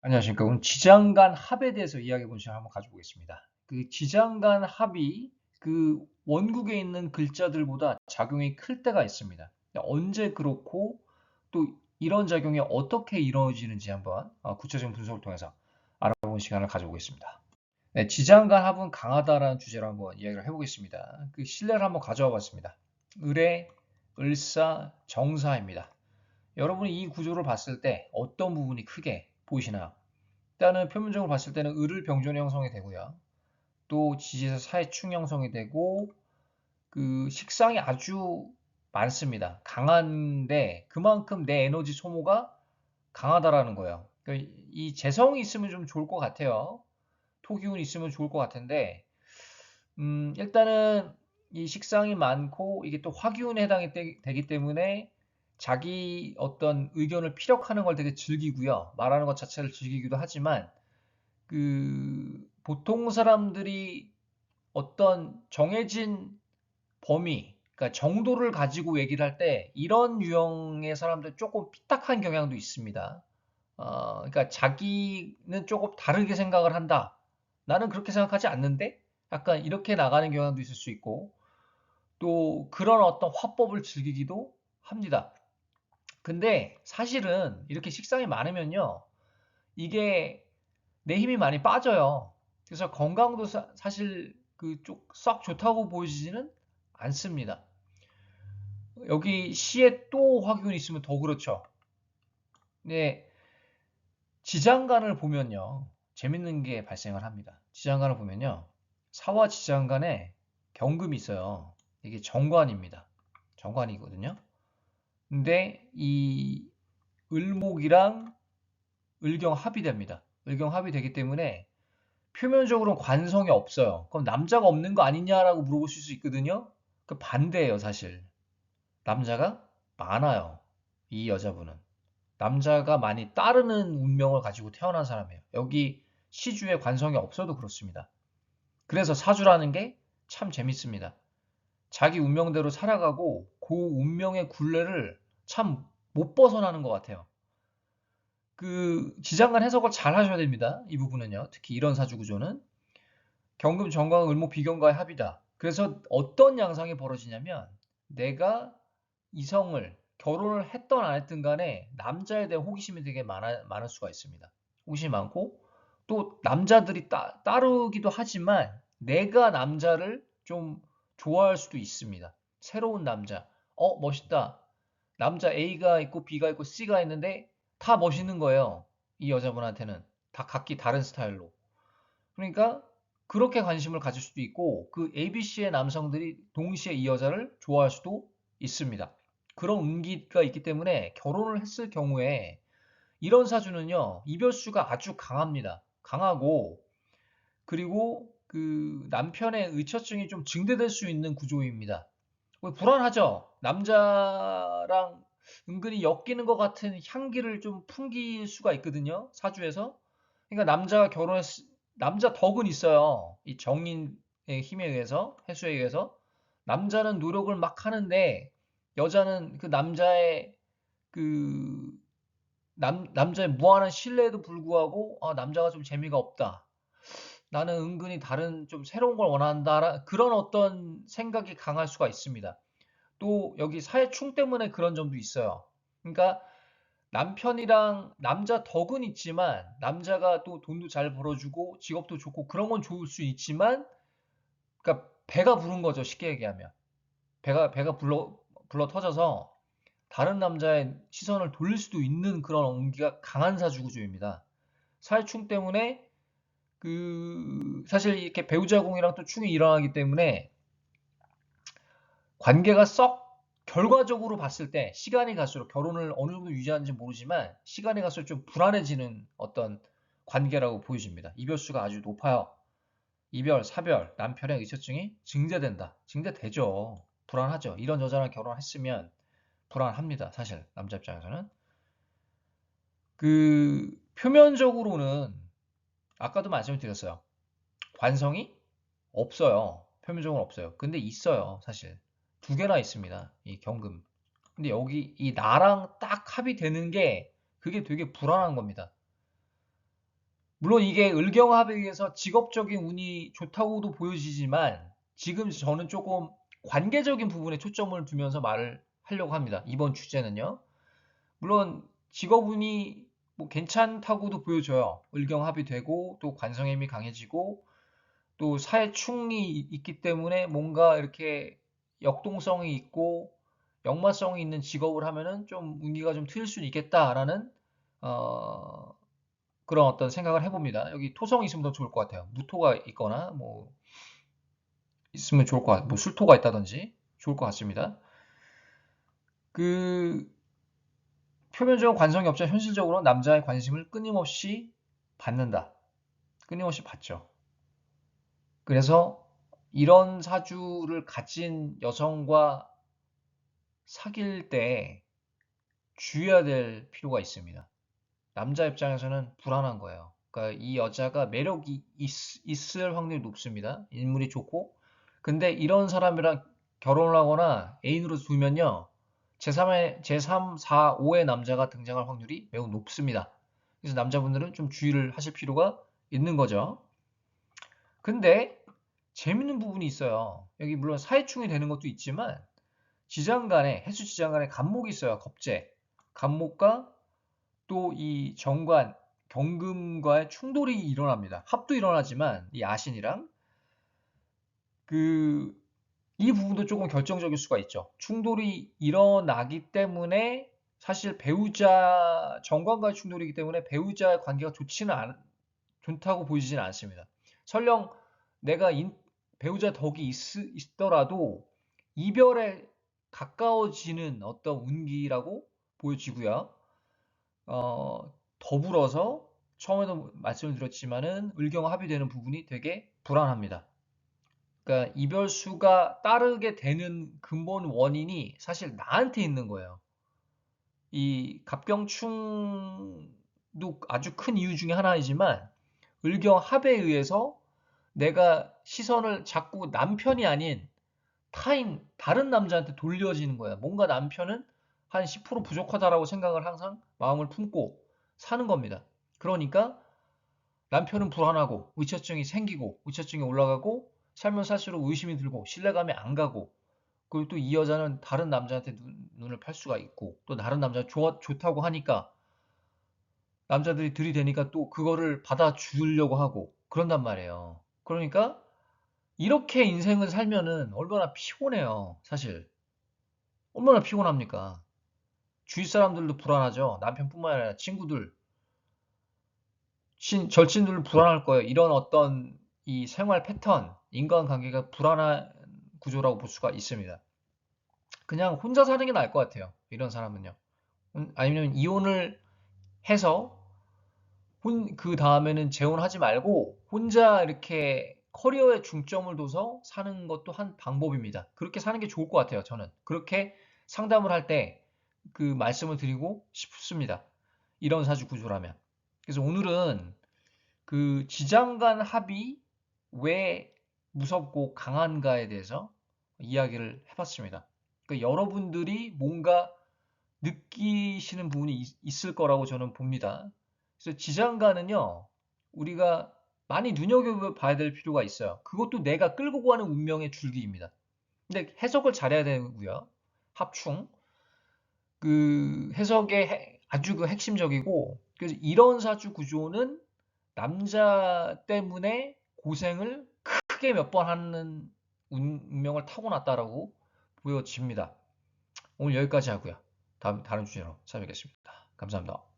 안녕하십니까. 오늘 지장간 합에 대해서 이야기해 본 시간 한번 가져보겠습니다. 그 지장간 합이 그 원국에 있는 글자들보다 작용이 클 때가 있습니다. 언제 그렇고 또 이런 작용이 어떻게 이루어지는지 한번 구체적인 분석을 통해서 알아보는 시간을 가져보겠습니다. 네, 지장간 합은 강하다라는 주제로 한번 이야기를 해보겠습니다. 그 신뢰를 한번 가져와 봤습니다. 을의 을사 정사입니다. 여러분이 이 구조를 봤을 때 어떤 부분이 크게 보이시나요? 일단은 표면적으로 봤을 때는 을을 병존 형성이 되고요. 또 지지에서 사회충 형성이 되고 그 식상이 아주 많습니다. 강한데 그만큼 내 에너지 소모가 강하다라는 거예요. 그러니까 이 재성이 있으면 좀 좋을 것 같아요. 토기운이 있으면 좋을 것 같은데 일단은 이 식상이 많고 이게 또 화기운에 해당이 되기 때문에 자기 어떤 의견을 피력하는 걸 되게 즐기고요. 말하는 것 자체를 즐기기도 하지만 그 보통 사람들이 어떤 정해진 범위, 그러니까 정도를 가지고 얘기를 할 때 이런 유형의 사람들 조금 삐딱한 경향도 있습니다. 그러니까 자기는 조금 다르게 생각을 한다. 나는 그렇게 생각하지 않는데 약간 이렇게 나가는 경향도 있을 수 있고 또 그런 어떤 화법을 즐기기도 합니다. 근데 사실은 이렇게 식상이 많으면요. 이게 내 힘이 많이 빠져요. 그래서 건강도 사실 그쪽 썩 좋다고 보이지는 않습니다. 여기 시에 또 화균이 있으면 더 그렇죠. 근데 지장간을 보면요. 재밌는 게 발생을 합니다. 지장간을 보면요. 사와 지장간에 경금이 있어요. 이게 정관입니다. 정관이거든요. 근데 이 을목이랑 을경 합이 됩니다. 을경 합이 되기 때문에 표면적으로는 관성이 없어요. 그럼 남자가 없는 거 아니냐라고 물어보실 수 있거든요. 그 반대예요, 사실. 남자가 많아요. 이 여자분은. 남자가 많이 따르는 운명을 가지고 태어난 사람이에요. 여기 시주에 관성이 없어도 그렇습니다. 그래서 사주라는 게 참 재밌습니다. 자기 운명대로 살아가고 그 운명의 굴레를 참 못 벗어나는 것 같아요. 그 지장간 해석을 잘 하셔야 됩니다. 이 부분은요. 특히 이런 사주 구조는. 경금, 정관, 을목, 비경과의 합이다. 그래서 어떤 양상이 벌어지냐면 내가 이성을 결혼을 했던 안 했든 간에 남자에 대한 호기심이 되게 많을 수가 있습니다. 호기심이 많고 또 남자들이 따르기도 하지만 내가 남자를 좀 좋아할 수도 있습니다. 새로운 남자. 멋있다. 남자 A가 있고 B가 있고 C가 있는데 다 멋있는 거예요. 이 여자분한테는. 다 각기 다른 스타일로. 그러니까 그렇게 관심을 가질 수도 있고 그 ABC의 남성들이 동시에 이 여자를 좋아할 수도 있습니다. 그런 운기가 있기 때문에 결혼을 했을 경우에 이런 사주는요, 이별수가 아주 강합니다. 강하고 그리고 그 남편의 의처증이 좀 증대될 수 있는 구조입니다. 불안하죠? 남자랑 은근히 엮이는 것 같은 향기를 좀 풍길 수가 있거든요. 사주에서. 그러니까 남자 덕은 있어요. 이 정인의 힘에 의해서, 해수에 의해서. 남자는 노력을 막 하는데 여자는 그 남자의 그 남자의 무한한 신뢰에도 불구하고 남자가 좀 재미가 없다. 나는 은근히 다른 좀 새로운 걸 원한다. 그런 어떤 생각이 강할 수가 있습니다. 또 여기 사회충 때문에 그런 점도 있어요. 그러니까 남편이랑 남자 덕은 있지만 남자가 또 돈도 잘 벌어주고 직업도 좋고 그런 건 좋을 수 있지만 그러니까 배가 부른 거죠. 쉽게 얘기하면. 배가 불러 터져서 다른 남자의 시선을 돌릴 수도 있는 그런 온기가 강한 사주구조입니다. 사회충 때문에 그 사실 이렇게 배우자궁이랑 또 충이 일어나기 때문에 관계가 썩 결과적으로 봤을 때 시간이 갈수록 결혼을 어느 정도 유지하는지 모르지만 시간이 갈수록 좀 불안해지는 어떤 관계라고 보여집니다. 이별수가 아주 높아요. 이별, 사별, 남편의 의처증이 증대된다. 증대되죠. 불안하죠. 이런 여자랑 결혼했으면 불안합니다. 사실 남자 입장에서는. 그 표면적으로는 아까도 말씀드렸어요. 관성이 없어요. 표면적으로 없어요. 근데 있어요. 사실. 두 개나 있습니다. 이 경금. 근데 여기 이 나랑 딱 합이 되는 게 그게 되게 불안한 겁니다. 물론 이게 을경합에 의해서 직업적인 운이 좋다고도 보여지지만 지금 저는 조금 관계적인 부분에 초점을 두면서 말을 하려고 합니다. 이번 주제는요. 물론 직업운이 뭐 괜찮다고도 보여져요. 을경합이 되고 또 관성임이 강해지고 또 사회충이 있기 때문에 뭔가 이렇게 역동성이 있고 역마성이 있는 직업을 하면은 좀 운기가 좀 트일 수는 있겠다라는 어, 그런 어떤 생각을 해봅니다. 여기 토성이 있으면 더 좋을 것 같아요. 무토가 있거나 뭐 있으면 좋을 것 같아요. 뭐 술토가 있다든지 좋을 것 같습니다. 그 표면적으로 관성이 없지만 현실적으로 남자의 관심을 끊임없이 받는다. 끊임없이 받죠. 그래서 이런 사주를 가진 여성과 사귈 때 주의해야 될 필요가 있습니다. 남자 입장에서는 불안한 거예요. 그러니까 이 여자가 매력이 있을 확률이 높습니다. 인물이 좋고. 근데 이런 사람이랑 결혼을 하거나 애인으로 두면요. 제3, 4, 5의 남자가 등장할 확률이 매우 높습니다. 그래서 남자분들은 좀 주의를 하실 필요가 있는 거죠. 근데 재밌는 부분이 있어요. 여기 물론 사회충이 되는 것도 있지만 지장간에 해수 지장간에 간목이 있어요. 겁재. 간목과 또 이 정관, 경금과의 충돌이 일어납니다. 합도 일어나지만 이 아신이랑 그 이 부분도 조금 결정적일 수가 있죠. 충돌이 일어나기 때문에 사실 배우자 정관과의 충돌이기 때문에 배우자의 관계가 좋다고 보이지는 않습니다. 설령 내가 배우자 덕이 있더라도 이별에 가까워지는 어떤 운기라고 보여지고요. 더불어서 처음에도 말씀을 드렸지만은 을경합이 되는 부분이 되게 불안합니다. 그러니까 이별수가 따르게 되는 근본 원인이 사실 나한테 있는 거예요. 이 갑경충도 아주 큰 이유 중에 하나이지만 을경합에 의해서 내가 시선을 자꾸 남편이 아닌 다른 남자한테 돌려지는 거야. 뭔가 남편은 한 10% 부족하다라고 생각을 항상 마음을 품고 사는 겁니다. 그러니까 남편은 불안하고 의처증이 생기고 의처증이 올라가고 살면 살수록 의심이 들고 신뢰감이 안 가고 그리고 또 이 여자는 다른 남자한테 눈을 팔 수가 있고 또 다른 남자 좋다고 하니까 남자들이 들이대니까 또 그거를 받아주려고 하고 그런단 말이에요. 그러니까 이렇게 인생을 살면은 얼마나 피곤해요, 사실. 얼마나 피곤합니까? 주위 사람들도 불안하죠. 남편뿐만 아니라 친구들, 절친들도 불안할 거예요. 이런 어떤 이 생활 패턴, 인간관계가 불안한 구조라고 볼 수가 있습니다. 그냥 혼자 사는 게 나을 것 같아요. 이런 사람은요. 아니면 이혼을 해서 그 다음에는 재혼하지 말고 혼자 이렇게 커리어에 중점을 둬서 사는 것도 한 방법입니다. 그렇게 사는 게 좋을 것 같아요, 저는. 그렇게 상담을 할 때 그 말씀을 드리고 싶습니다. 이런 사주 구조라면. 그래서 오늘은 그 지장간 합이 왜 무섭고 강한가에 대해서 이야기를 해봤습니다. 그러니까 여러분들이 뭔가 느끼시는 부분이 있을 거라고 저는 봅니다. 그래서 지장간은요, 우리가 많이 눈여겨봐야 될 필요가 있어요. 그것도 내가 끌고 가는 운명의 줄기입니다. 근데 해석을 잘해야 되고요. 합충. 그 해석의 아주 그 핵심적이고, 그래서 이런 사주 구조는 남자 때문에 고생을 크게 몇 번 하는 운명을 타고났다라고 보여집니다. 오늘 여기까지 하고요. 다른 주제로 찾아뵙겠습니다. 감사합니다.